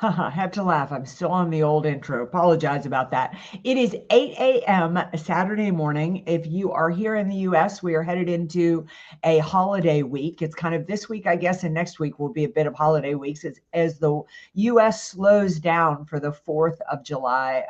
I have to laugh. I'm still on the old intro. Apologize about that. It is 8 a.m. Saturday morning. If you are here in the US, we are headed into a holiday week. It's kind of this week, I guess, and next week will be a bit of holiday weeks as the US slows down for the 4th of July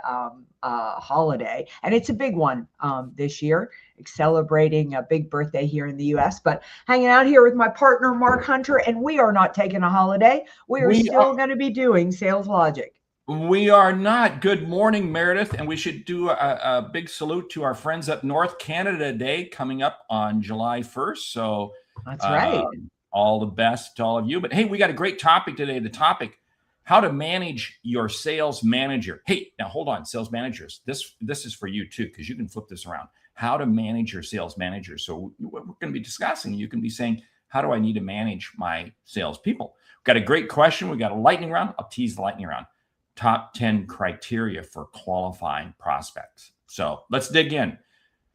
holiday. And it's a big one this year, celebrating a big birthday here in the US. But hanging out here with my partner, Mark Hunter, and we are not taking a holiday. We are We still going to be doing Sales Logic. we are not. Good morning, Meredith, and we should do a big salute to our friends up North Canada Day coming up on July 1st. So, That's uh, right. all the best to all of you. But hey, we got a great topic today. The topic: how to manage your sales manager. Hey, now hold on, sales managers. This is for you too, because you can flip this around. How to manage your sales manager. So what we're going to be discussing, you can be saying, how do I need to manage my salespeople? Got a great question. We got a lightning round. I'll tease the lightning round. Top 10 criteria for qualifying prospects. So let's dig in.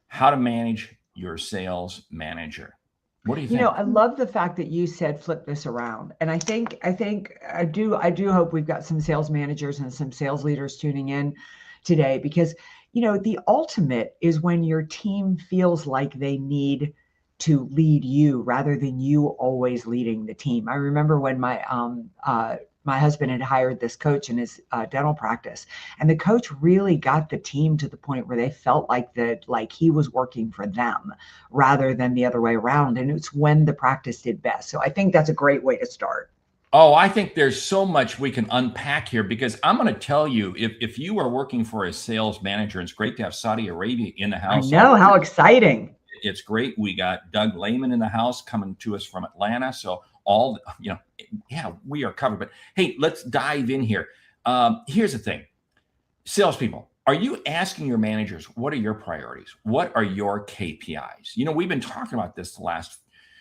How to manage your sales manager. What do you think? I love the fact that you said flip this around. And I do hope we've got some sales managers and some sales leaders tuning in today because the ultimate is when your team feels like they need to lead you rather than you always leading the team. I remember when my husband had hired this coach in his dental practice, and the coach really got the team to the point where they felt like he was working for them rather than the other way around. And it's when the practice did best. So I think that's a great way to start. Oh, I think there's so much we can unpack here because I'm going to tell you if you are working for a sales manager, it's great to have Saudi Arabia in the I house. know, how exciting. It's great. We got Doug Lehman in the house coming to us from Atlanta. So yeah, we are covered. But hey, let's dive in here. Here's the thing. Salespeople, are you asking your managers, what are your priorities? What are your KPIs? We've been talking about this the last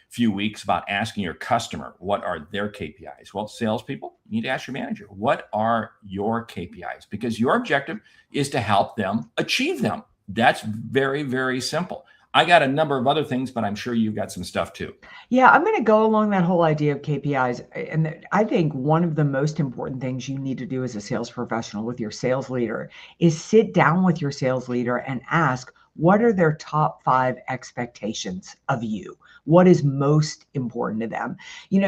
few weeks about asking your customer, what are their KPIs? Well, salespeople, you need to ask your manager, what are your KPIs? Because your objective is to help them achieve them. That's very, very simple. I got a number of other things, but I'm sure you've got some stuff too. Yeah, I'm going to go along that whole idea of KPIs. And I think one of the most important things you need to do as a sales professional with your sales leader is sit down with your sales leader and ask, what are their top 5 expectations of you? What is most important to them?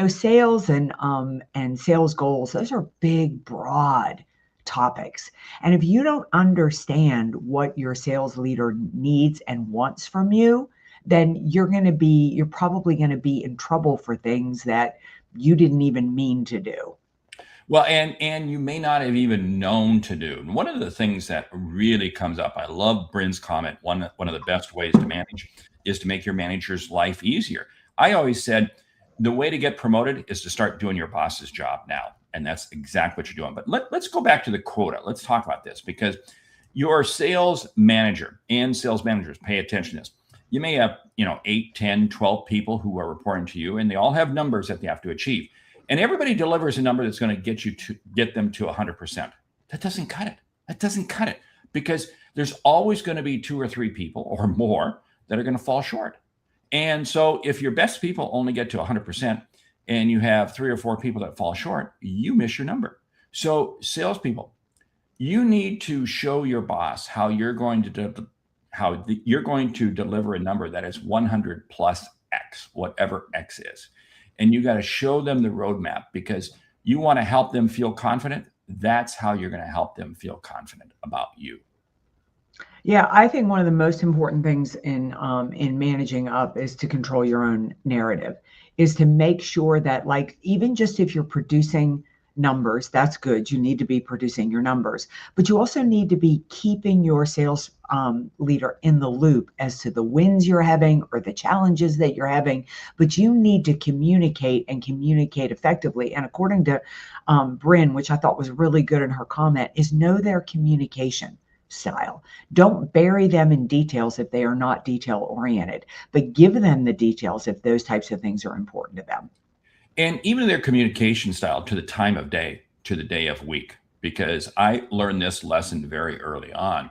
Sales and sales goals, those are big, broad topics. And if you don't understand what your sales leader needs and wants from you, then you're probably going to be in trouble for things that you didn't even mean to do. Well, and you may not have even known to do. And one of the things that really comes up, I love Bryn's comment. One of the best ways to manage is to make your manager's life easier. I always said the way to get promoted is to start doing your boss's job now. And that's exactly what you're doing. But let's go back to the quota. Let's talk about this because your sales manager and sales managers, pay attention to this. You may have, 8, 10, 12 people who are reporting to you, and they all have numbers that they have to achieve. And everybody delivers a number that's going to get them to 100%. That doesn't cut it. That doesn't cut it because there's always going to be 2 or 3 people or more that are going to fall short. And so if your best people only get to 100% and you have 3 or 4 people that fall short, you miss your number. So salespeople, you need to show your boss how you're going to deliver a number that is 100 plus X, whatever X is. And you got to show them the roadmap because you want to help them feel confident. That's how you're going to help them feel confident about you. Yeah, I think one of the most important things in managing up is to control your own narrative, is to make sure that, like, even just if you're producing numbers, that's good. You need to be producing your numbers, but you also need to be keeping your sales leader in the loop as to the wins you're having or the challenges that you're having. But you need to communicate and communicate effectively. And according to Bryn, which I thought was really good in her comment, is know their communication style. Don't bury them in details if they are not detail oriented, but give them the details if those types of things are important to them. And even their communication style to the time of day, to the day of week, because I learned this lesson very early on.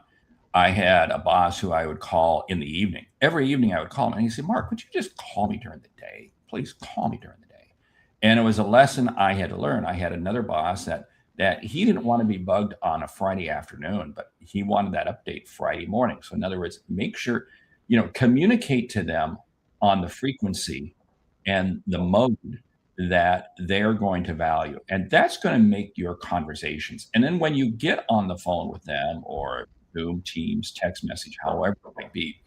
I had a boss who I would call in the evening. Every evening I would call him and he said, Mark, would you just call me during the day? Please call me during the day. And it was a lesson I had to learn. I had another boss that that he didn't want to be bugged on a Friday afternoon, but he wanted that update Friday morning. So in other words, make sure, communicate to them on the frequency and the mode that they're going to value. And that's going to make your conversations. And then when you get on the phone with them or Zoom, Teams, text message, however it might be,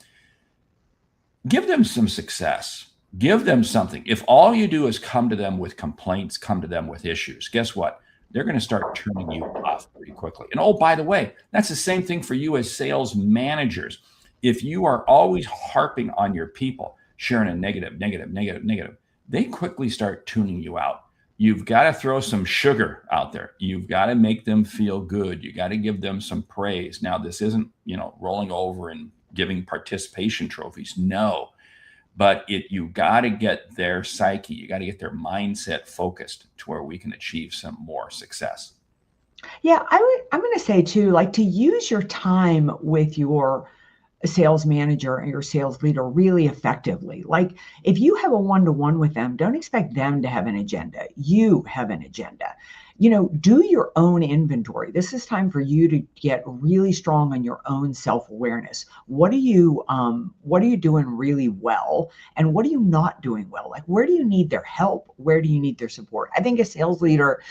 give them some success. Give them something. If all you do is come to them with complaints, come to them with issues, guess what? They're going to start turning you off pretty quickly. And oh, by the way, that's the same thing for you as sales managers. If you are always harping on your people, sharing a negative, negative, negative, negative, they quickly start tuning you out. You've got to throw some sugar out there. You've got to make them feel good. You got to give them some praise. Now, this isn't, rolling over and giving participation trophies. No, but you got to get their psyche, you got to get their mindset focused to where we can achieve some more success. Yeah, I'm going to say too, like to use your time with your sales manager and your sales leader really effectively. Like if you have a one-to-one with them, don't expect them to have an agenda. You have an agenda. Do your own inventory. This is time for you to get really strong on your own self-awareness. What are you doing really well? And what are you not doing well? Like, where do you need their help? Where do you need their support? I think a sales leader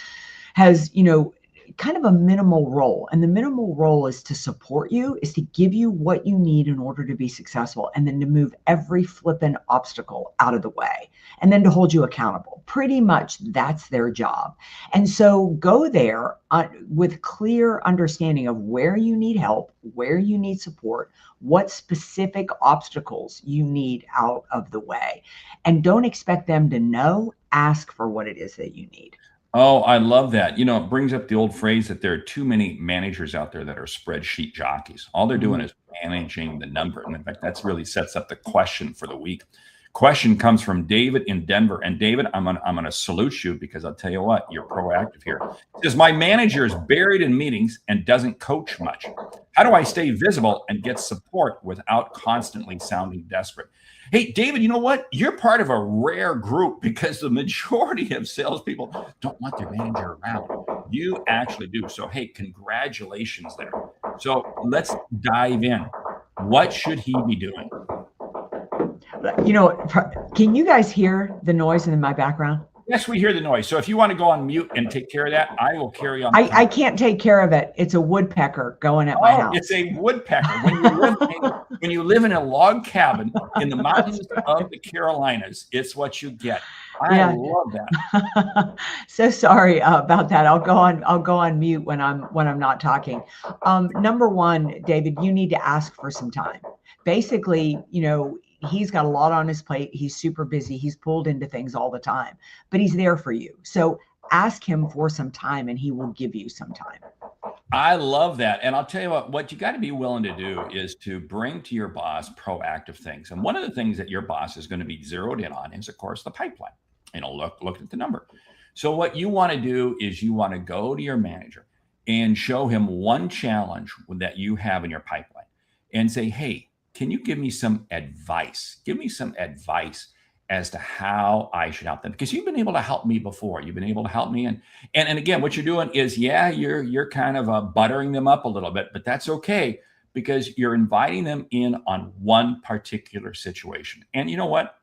has, kind of a minimal role. And the minimal role is to support you, is to give you what you need in order to be successful, and then to move every flippin' obstacle out of the way, and then to hold you accountable. Pretty much that's their job. And so go there with clear understanding of where you need help, where you need support, what specific obstacles you need out of the way. And don't expect them to know, ask for what it is that you need. Oh, I love that. It brings up the old phrase that there are too many managers out there that are spreadsheet jockeys. All they're doing is managing the number. And in fact, that's really sets up the question for the week. Question comes from David in Denver. And David, I'm gonna salute you, because I'll tell you what, you're proactive here. He says, my manager is buried in meetings and doesn't coach much. How do I stay visible and get support without constantly sounding desperate? Hey, David, you know what? You're part of a rare group, because the majority of salespeople don't want their manager around. You actually do. So, hey, congratulations there. So let's dive in. What should he be doing? Can you guys hear the noise in my background? Yes, we hear the noise. So if you want to go on mute and take care of that, I will carry on. I can't take care of it. It's a woodpecker going at my house. It's a woodpecker. When you live in a log cabin in the mountains of the Carolinas, it's what you get. I love that. So sorry about that. I'll go on mute when I'm not talking. Number one, David, you need to ask for some time. Basically, he's got a lot on his plate. He's super busy. He's pulled into things all the time, but he's there for you. So ask him for some time, and he will give you some time. I love that. And I'll tell you what you got to be willing to do is to bring to your boss proactive things. And one of the things that your boss is going to be zeroed in on is, of course, the pipeline. Look at the number. So what you want to do is you want to go to your manager and show him one challenge that you have in your pipeline and say, hey, can you give me some advice? Give me some advice as to how I should help them, because you've been able to help me before. You've been able to help me, and again, what you're doing is, you're kind of buttering them up a little bit, but that's okay, because you're inviting them in on one particular situation. And you know what?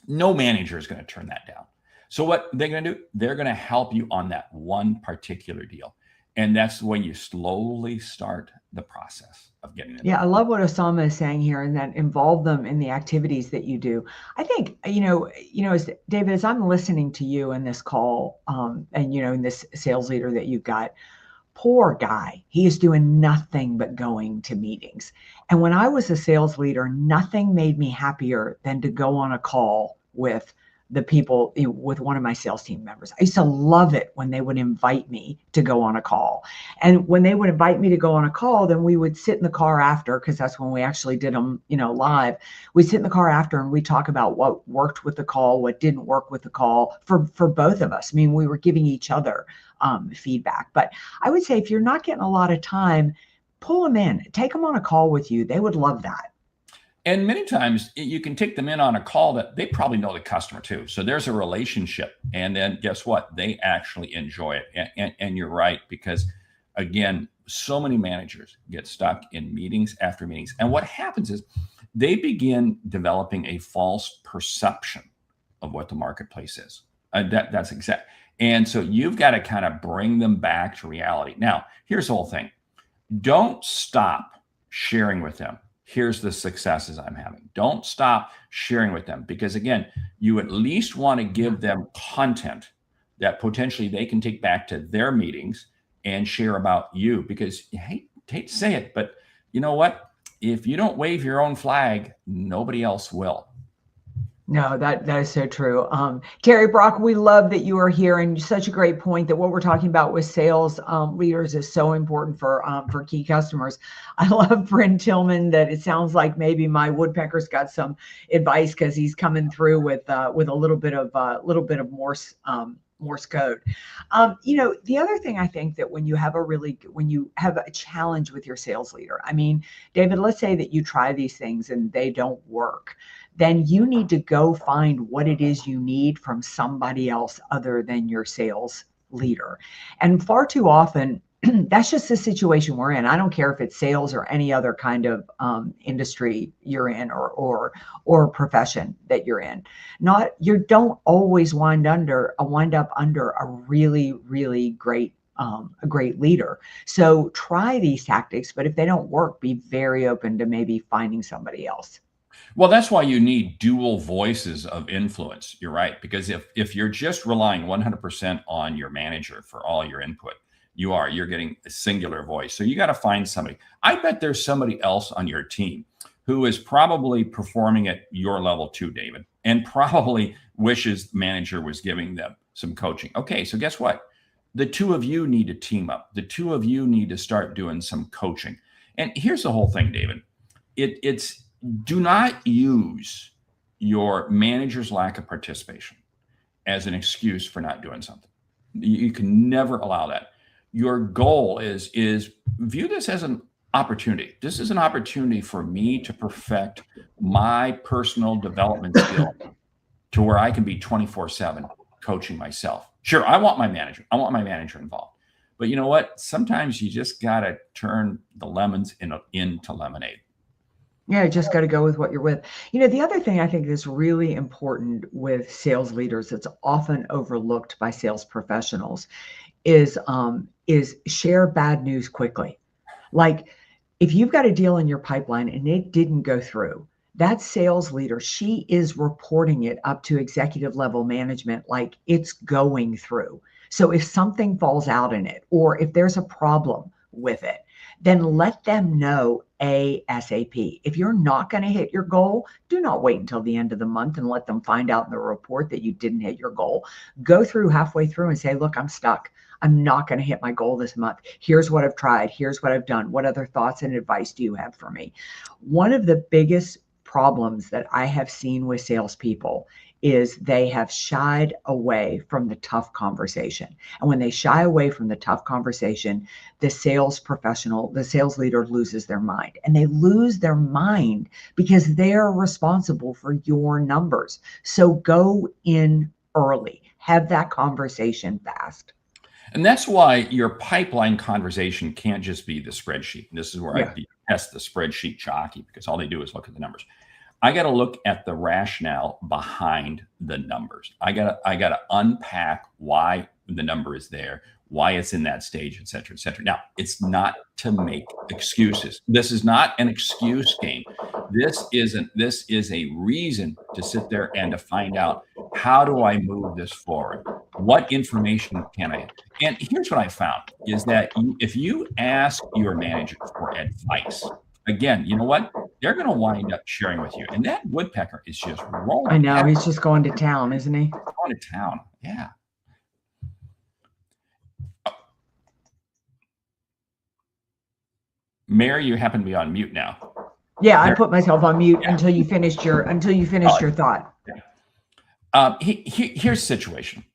No manager is going to turn that down. So what they're going to do? They're going to help you on that one particular deal. And that's when you slowly start the process of getting it. Yeah, I love what Osama is saying here, and that involve them in the activities that you do. I think, as David, as I'm listening to you in this call, and, in this sales leader that you've got, poor guy, he is doing nothing but going to meetings. And when I was a sales leader, nothing made me happier than to go on a call with the people, with one of my sales team members. I used to love it when they would invite me to go on a call. And when they would invite me to go on a call, then we would sit in the car after, because that's when we actually did them, live. We'd sit in the car after and we talk about what worked with the call, what didn't work with the call for both of us. I mean, we were giving each other feedback. But I would say if you're not getting a lot of time, pull them in, take them on a call with you. They would love that. And many times you can take them in on a call that they probably know the customer too. So there's a relationship. And then guess what? They actually enjoy it. And you're right, because again, so many managers get stuck in meetings after meetings. And what happens is they begin developing a false perception of what the marketplace is. That's exact. And so you've got to kind of bring them back to reality. Now, here's the whole thing. Don't stop sharing with them. Here's the successes I'm having. Don't stop sharing with them, because again, you at least want to give them content that potentially they can take back to their meetings and share about you. Because I hate to say it, but you know what? If you don't wave your own flag, nobody else will. No, that is so true. Terry Brock, we love that you are here, and such a great point that what we're talking about with sales leaders is so important for key customers. I love Bryn Tillman that it sounds like maybe my woodpecker's got some advice because he's coming through with a little bit of Morse code. The other thing I think that when you have a challenge with your sales leader, I mean, David, let's say that you try these things and they don't work, then you need to go find what it is you need from somebody else other than your sales leader. And far too often, that's just the situation we're in. I don't care if it's sales or any other kind of industry you're in or profession that you're in. You don't always wind up under a really, really great a great leader. So try these tactics, but if they don't work, be very open to maybe finding somebody else. Well, that's why you need dual voices of influence. You're right. Because if you're just relying 100% on your manager for all your input, you're getting a singular voice. So you got to find somebody. I bet there's somebody else on your team who is probably performing at your level too, David, and probably wishes the manager was giving them some coaching. Okay, so guess what? The two of you need to team up. The two of you need to start doing some coaching. And here's the whole thing, David. It's do not use your manager's lack of participation as an excuse for not doing something. You can never allow that. Your goal is view this as an opportunity. This is an opportunity for me to perfect my personal development skill to where I can be 24/7 coaching myself. Sure, I want my manager involved. But you know what? Sometimes you just got to turn the lemons into lemonade. Yeah, you just got to go with what you're with. The other thing I think is really important with sales leaders that's often overlooked by sales professionals is share bad news quickly. Like if you've got a deal in your pipeline and it didn't go through, that sales leader, she is reporting it up to executive level management like it's going through. So if something falls out in it, or if there's a problem with it, then let them know ASAP. If you're not going to hit your goal, do not wait until the end of the month and let them find out in the report that you didn't hit your goal. Go through halfway through and say, look, I'm stuck. I'm not going to hit my goal this month. Here's what I've tried. Here's what I've done. What other thoughts and advice do you have for me? One of the biggest problems that I have seen with salespeople is they have shied away from the tough conversation. And when they shy away from the tough conversation, the sales leader loses their mind. And they lose their mind because they're responsible for your numbers. So go in early. Have that conversation fast. And that's why your pipeline conversation can't just be the spreadsheet. This is where I test the spreadsheet jockey, because all they do is look at the numbers. I got to look at the rationale behind the numbers. I got to unpack why the number is there, why it's in that stage, et cetera, et cetera. Now, it's not to make excuses. This is not an excuse game. This is a reason to sit there and to find out, how do I move this forward? What information can I? And here's what I found is that if you ask your manager for advice, again, you know what? They're going to wind up sharing with you. And that woodpecker is just rolling. I know. He's just going to town, isn't he? Going to town. Yeah. Mary, you happen to be on mute now. Yeah, I put myself on mute until you finished your thought. Here's the situation.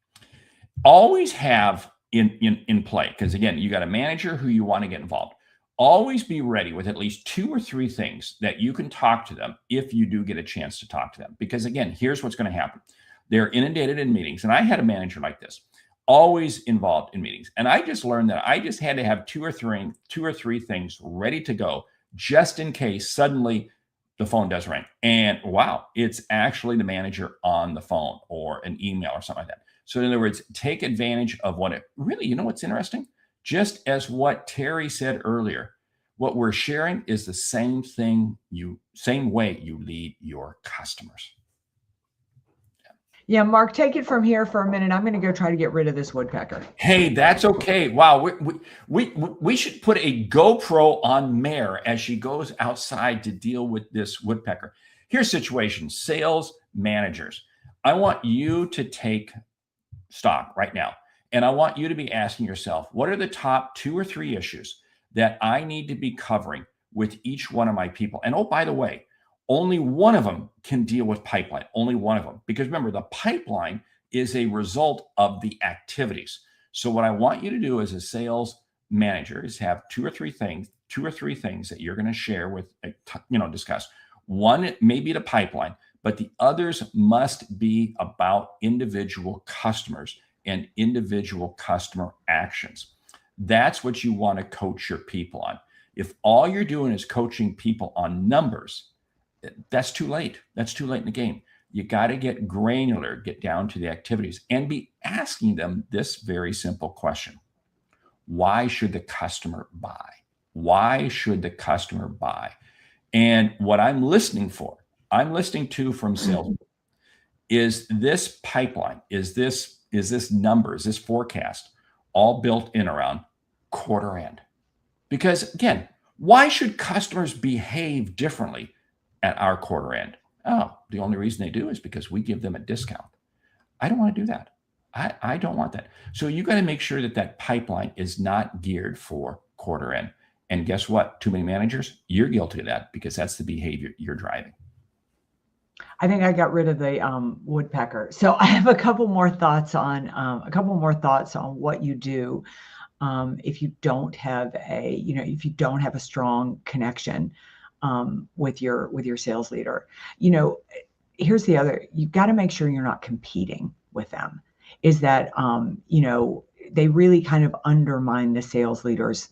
Always have in play, because again, you got a manager who you want to get involved. Always be ready with at least 2 or 3 things that you can talk to them if you do get a chance to talk to them. Because again, here's what's going to happen. They're inundated in meetings. And I had a manager like this, always involved in meetings. And I just learned that I just had to have 2 or 3 things ready to go just in case suddenly the phone does ring. And wow, it's actually the manager on the phone or an email or something like that. So in other words, take advantage of what it really, what's interesting? Just as what Terry said earlier, what we're sharing is the same way you lead your customers. Yeah, Mark, take it from here for a minute. I'm going to go try to get rid of this woodpecker. Hey, that's okay. Wow, we should put a GoPro on Mare as she goes outside to deal with this woodpecker. Here's the situation. Sales managers, I want you to take stock right now. And I want you to be asking yourself, what are the top 2 or 3 issues that I need to be covering with each one of my people? And oh, by the way, only one of them can deal with pipeline, only one of them. Because remember, the pipeline is a result of the activities. So what I want you to do as a sales manager is have 2 or 3 things that you're going to share with, discuss. One may be the pipeline, but the others must be about individual customers and individual customer actions. That's what you want to coach your people on. If all you're doing is coaching people on numbers, that's too late. That's too late in the game. You got to get granular, get down to the activities, and be asking them this very simple question. Why should the customer buy? Why should the customer buy? And what I'm listening to from sales, is this pipeline, is this number, is this forecast all built in around quarter end? Because again, why should customers behave differently at our quarter end? Oh, the only reason they do is because we give them a discount. I don't want to do that. I don't want that. So you got to make sure that pipeline is not geared for quarter end. And guess what? Too many managers, you're guilty of that because that's the behavior you're driving. I think I got rid of the woodpecker. So I have a couple more thoughts on what you do if you don't have a strong connection with your sales leader. Here's the other. You've got to make sure you're not competing with them. Is that they really kind of undermine the sales leader's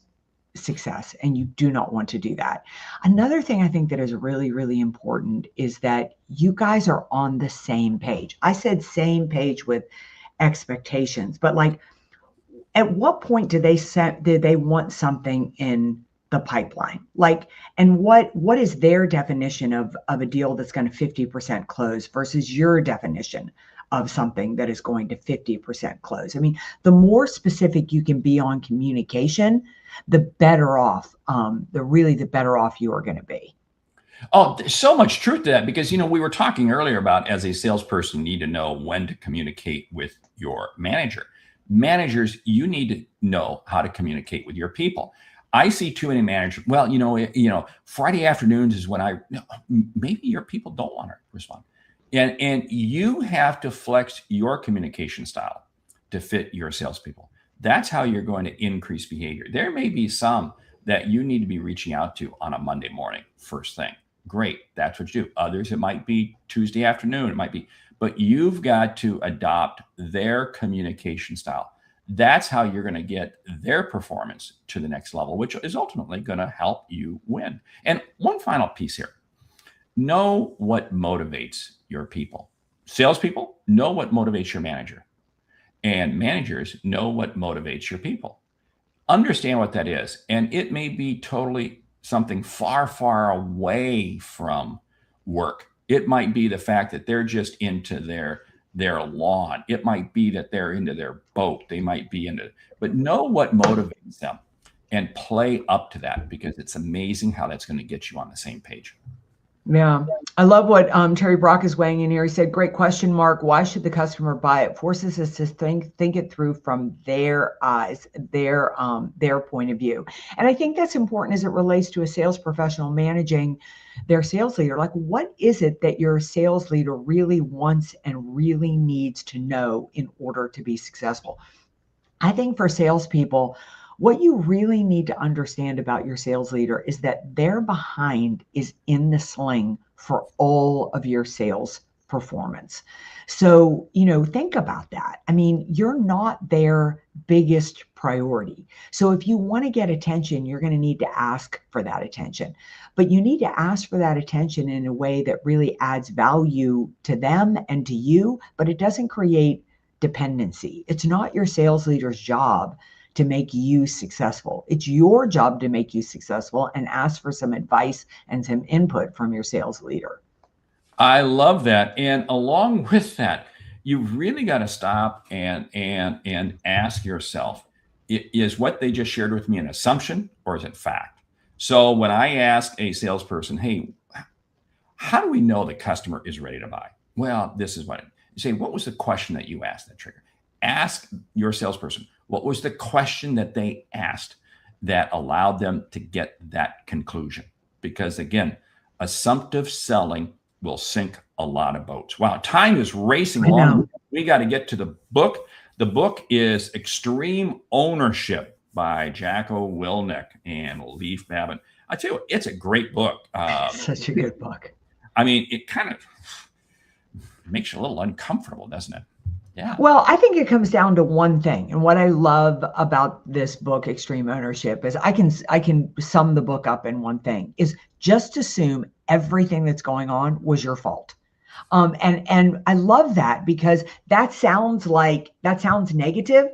success, and you do not want to do that. Another thing I think that is really, really important is that you guys are on the same page. I said same page with expectations, but like, at what point did they want something in the pipeline? Like, and what is their definition of a deal that's going to 50% close versus your definition of something that is going to 50% close? I mean, the more specific you can be on communication, the better off, the better off you are going to be. Oh, there's so much truth to that because, we were talking earlier about as a salesperson, you need to know when to communicate with your manager. Managers, you need to know how to communicate with your people. I see too many managers. Well, Friday afternoons is when maybe your people don't want to respond. And you have to flex your communication style to fit your salespeople. That's how you're going to increase behavior. There may be some that you need to be reaching out to on a Monday morning, first thing. Great, that's what you do. Others, it might be Tuesday afternoon, but you've got to adopt their communication style. That's how you're going to get their performance to the next level, which is ultimately going to help you win. And one final piece here. Know what motivates your people. Salespeople, know what motivates your manager. And managers, know what motivates your people. Understand what that is. And it may be totally something far, far away from work. It might be the fact that they're just into their lawn. It might be that they're into their boat. They might be but know what motivates them and play up to that because it's amazing how that's going to get you on the same page. Yeah. I love what Terry Brock is weighing in here. He said, great question, Mark. Why should the customer buy it? Forces us to think it through from their eyes, their point of view. And I think that's important as it relates to a sales professional managing their sales leader. Like, what is it that your sales leader really wants and really needs to know in order to be successful? I think for salespeople, What you really need to understand about your sales leader is that their behind is in the sling for all of your sales performance. So, think about that. I mean, you're not their biggest priority. So, if you want to get attention, you're going to need to ask for that attention. But you need to ask for that attention in a way that really adds value to them and to you, but it doesn't create dependency. It's not your sales leader's job to make you successful. It's your job to make you successful and ask for some advice and some input from your sales leader. I love that. And along with that, you've really got to stop and ask yourself, is what they just shared with me an assumption or is it fact? So when I ask a salesperson, hey, how do we know the customer is ready to buy? Well, this is what you say. What was the question that you asked that trigger? Ask your salesperson, what was the question that they asked that allowed them to get that conclusion? Because again, assumptive selling will sink a lot of boats. Wow, time is racing along. We got to get to the book. The book is Extreme Ownership by Jocko Willink and Leif Babin. I tell you what, it's a great book. Such a good book. I mean, it kind of makes you a little uncomfortable, doesn't it? Yeah. Well, I think it comes down to one thing. And what I love about this book, Extreme Ownership, is I can sum the book up in one thing, is just assume everything that's going on was your fault. And I love that because that sounds negative,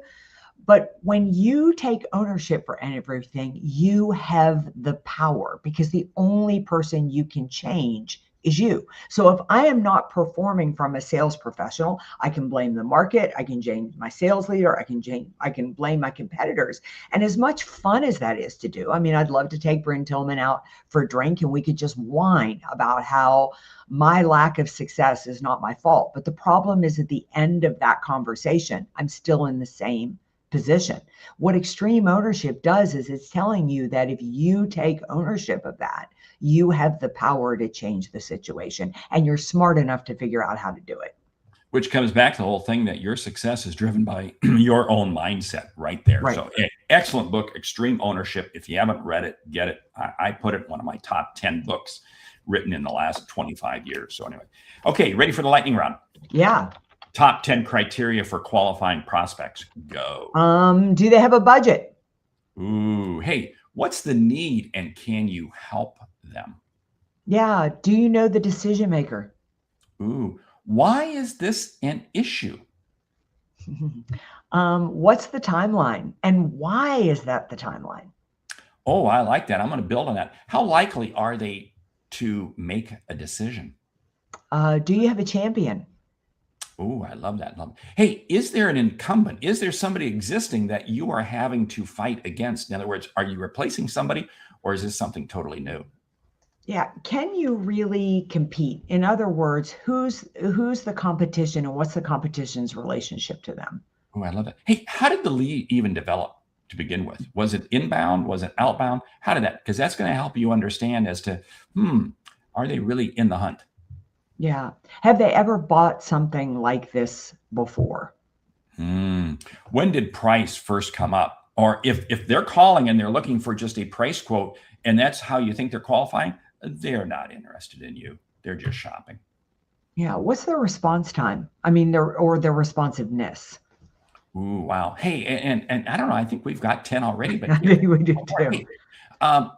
but when you take ownership for everything, you have the power because the only person you can change is you. So if I am not performing from a sales professional, I can blame the market, I can change my sales leader, I can blame my competitors. And as much fun as that is to do, I mean, I'd love to take Bryn Tillman out for a drink and we could just whine about how my lack of success is not my fault. But the problem is at the end of that conversation, I'm still in the same position. What extreme ownership does is it's telling you that if you take ownership of that, you have the power to change the situation and you're smart enough to figure out how to do it. Which comes back to the whole thing that your success is driven by your own mindset right there. Right. So excellent book, Extreme Ownership. If you haven't read it, get it. I put it in one of my top 10 books written in the last 25 years. So anyway, okay, ready for the lightning round? Yeah. Top 10 criteria for qualifying prospects. Go. Do they have a budget? Ooh, hey, what's the need and can you help them? Yeah. Do you know the decision maker? Ooh, why is this an issue? What's the timeline and why is that the timeline? Oh, I like that. I'm going to build on that. How likely are they to make a decision? Do you have a champion? Oh, I love that. Hey, is there an incumbent? Is there somebody existing that you are having to fight against? In other words, are you replacing somebody or is this something totally new? Yeah. Can you really compete? In other words, who's the competition and what's the competition's relationship to them? Oh, I love that. Hey, how did the lead even develop to begin with? Was it inbound? Was it outbound? How did that? Because that's going to help you understand as to, are they really in the hunt? Yeah. Have they ever bought something like this before? When did price first come up? Or if they're calling and they're looking for just a price quote, and that's how you think they're qualifying, they're not interested in you. They're just shopping. Yeah. What's their response time? I mean, their responsiveness. Ooh, wow. Hey, and I don't know. I think we've got 10 already, but I think we do too.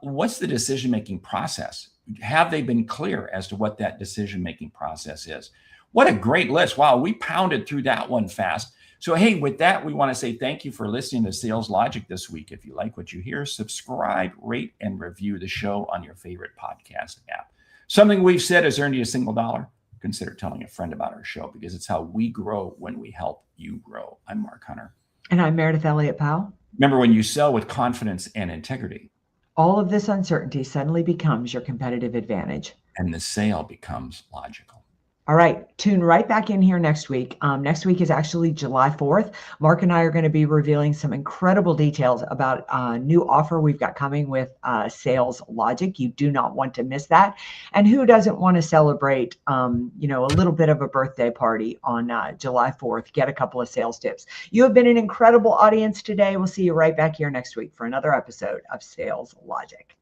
What's the decision-making process? Have they been clear as to what that decision-making process is? What a great list. Wow, we pounded through that one fast. So, hey, with that, we want to say thank you for listening to Sales Logic this week. If you like what you hear, subscribe, rate, and review the show on your favorite podcast app. Something we've said has earned you a single dollar. Consider telling a friend about our show because it's how we grow when we help you grow. I'm Mark Hunter. And I'm Meredith Elliott Powell. Remember, when you sell with confidence and integrity, all of this uncertainty suddenly becomes your competitive advantage. And the sale becomes logical. All right, tune right back in here next week. Next week is actually July 4th. Mark and I are going to be revealing some incredible details about a new offer we've got coming with Sales Logic. You do not want to miss that. And who doesn't want to celebrate, a little bit of a birthday party on July 4th? Get a couple of sales tips. You have been an incredible audience today. We'll see you right back here next week for another episode of Sales Logic.